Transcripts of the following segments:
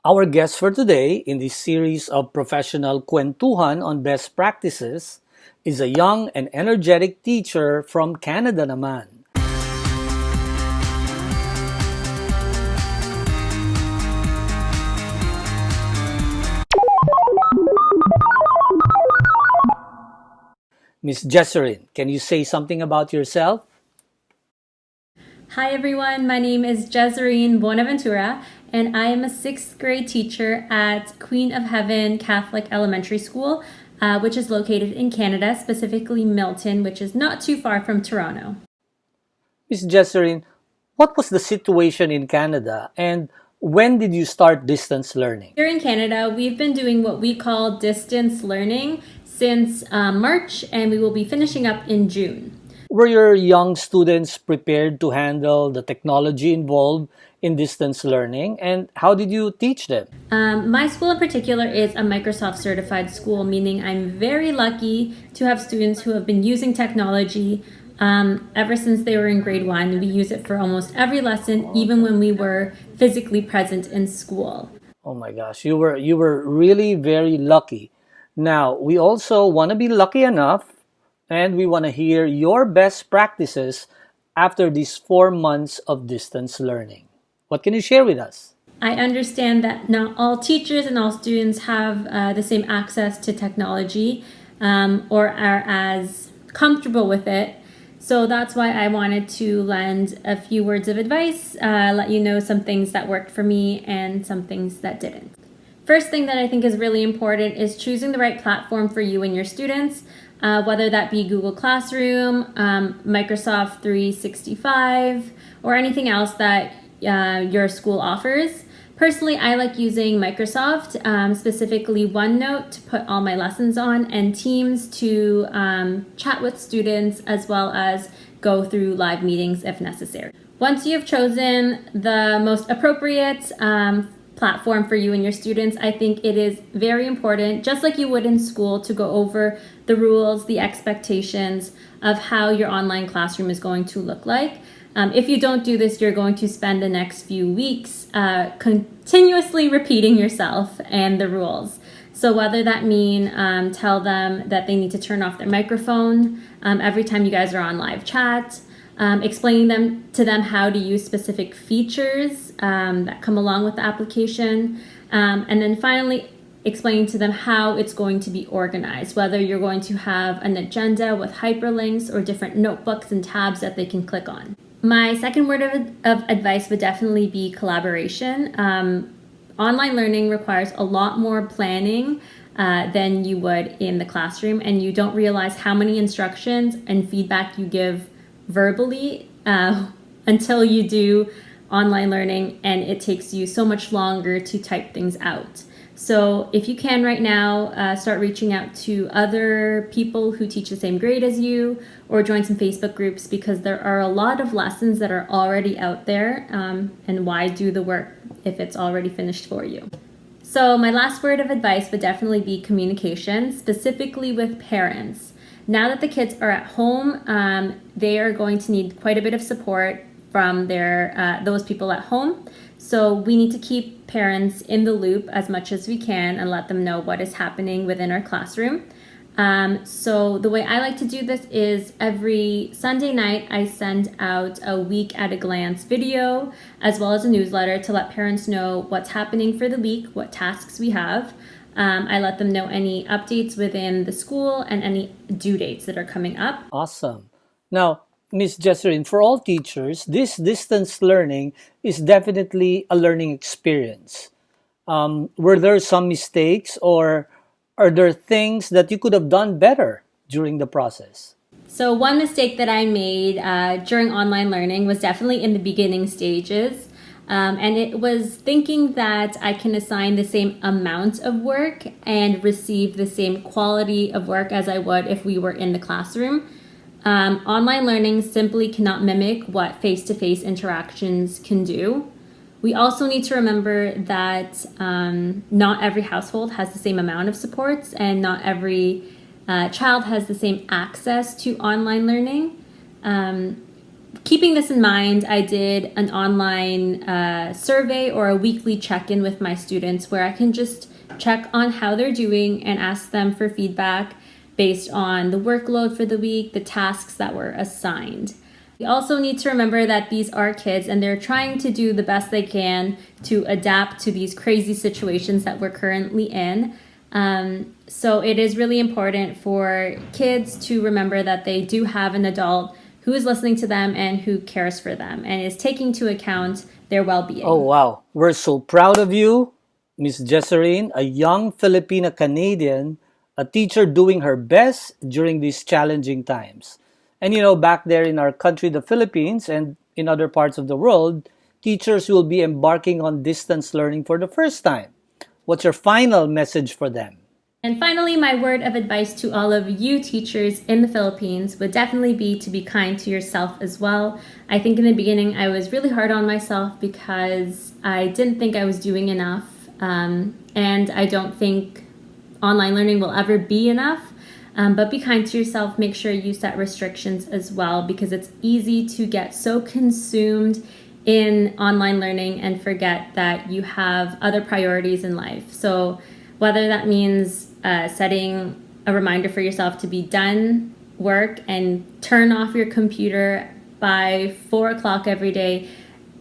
Our guest for today in this series of professional kwentuhan on best practices is a young and energetic teacher from Canada naman. Miss Jesirene, can you say something about yourself? Hi everyone, my name is Jesirene Buenaventura, and I am a sixth grade teacher at Queen of Heaven Catholic Elementary School, which is located in Canada, specifically Milton, which is not too far from Toronto. Miss Jesirene, what was the situation in Canada and when did you start distance learning? Here in Canada, we've been doing what we call distance learning since March, and we will be finishing up in June. Were your young students prepared to handle the technology involved in distance learning, and how did you teach them? My school in particular is a Microsoft certified school, meaning I'm very lucky to have students who have been using technology ever since they were in grade one. We use it for almost every lesson, even when we were physically present in school. Oh my gosh, you were really very lucky. Now, we also want to be lucky enough and we want to hear your best practices after these 4 months of distance learning. What can you share with us? I understand that not all teachers and all students have the same access to technology or are as comfortable with it. So that's why I wanted to lend a few words of advice, let you know some things that worked for me and some things that didn't. First thing that I think is really important is choosing the right platform for you and your students, whether that be Google Classroom, Microsoft 365, or anything else that your school offers. Personally, I like using Microsoft, specifically OneNote to put all my lessons on, and Teams to chat with students as well as go through live meetings if necessary. Once you have chosen the most appropriate platform for you and your students, I think it is very important, just like you would in school, to go over the rules, the expectations of how your online classroom is going to look like. If you don't do this, you're going to spend the next few weeks continuously repeating yourself and the rules. So whether that mean tell them that they need to turn off their microphone every time you guys are on live chat, explaining to them how to use specific features that come along with the application, and then finally explaining to them how it's going to be organized, whether you're going to have an agenda with hyperlinks or different notebooks and tabs that they can click on. My second word of advice would definitely be collaboration. Online learning requires a lot more planning than you would in the classroom, and you don't realize how many instructions and feedback you give verbally until you do online learning, and it takes you so much longer to type things out. So if you can right now, start reaching out to other people who teach the same grade as you, or join some Facebook groups, because there are a lot of lessons that are already out there, and why do the work if it's already finished for you? So my last word of advice would definitely be communication, specifically with parents. Now that the kids are at home, they are going to need quite a bit of support from those people at home. So we need to keep parents in the loop as much as we can and let them know what is happening within our classroom. So the way I like to do this is every Sunday night I send out a week at a glance video as well as a newsletter to let parents know what's happening for the week, what tasks we have. I let them know any updates within the school and any due dates that are coming up. Awesome. Now, Miss Jesserine, for all teachers, this distance learning is definitely a learning experience. Were there some mistakes or are there things that you could have done better during the process? So one mistake that I made during online learning was definitely in the beginning stages. And it was thinking that I can assign the same amount of work and receive the same quality of work as I would if we were in the classroom. Online learning simply cannot mimic what face-to-face interactions can do. We also need to remember that not every household has the same amount of supports, and not every child has the same access to online learning. keeping this in mind, I did an online survey or a weekly check-in with my students where I can just check on how they're doing and ask them for feedback based on the workload for the week, the tasks that were assigned. We also need to remember that these are kids and they're trying to do the best they can to adapt to these crazy situations that we're currently in. So it is really important for kids to remember that they do have an adult who is listening to them and who cares for them and is taking into account their well-being. Oh, wow. We're so proud of you, Miss Jesirene, a young Filipina-Canadian, a teacher doing her best during these challenging times. And back there in our country, the Philippines, and in other parts of the world, teachers will be embarking on distance learning for the first time. What's your final message for them? And finally, my word of advice to all of you teachers in the Philippines would definitely be to be kind to yourself as well. I think in the beginning, I was really hard on myself because I didn't think I was doing enough. And I don't think online learning will ever be enough. But be kind to yourself. Make sure you set restrictions as well because it's easy to get so consumed in online learning and forget that you have other priorities in life. So whether that means setting a reminder for yourself to be done work and turn off your computer by 4 o'clock every day.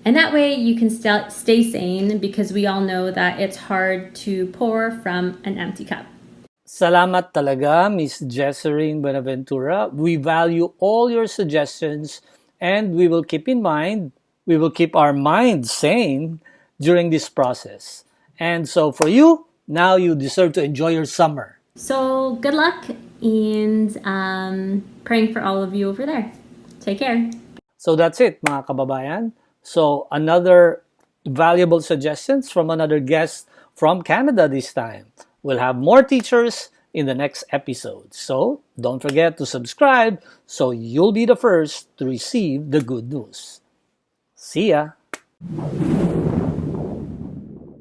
And that way you can stay sane because we all know that it's hard to pour from an empty cup. Salamat talaga, Miss Jesirene Buenaventura. We value all your suggestions and we will keep our minds sane during this process. And so for you, now you deserve to enjoy your summer. So good luck and praying for all of you over there. Take care. So that's it, mga kababayan. So another valuable suggestions from another guest from Canada this time. We'll have more teachers in the next episode. So don't forget to subscribe so you'll be the first to receive the good news. See ya!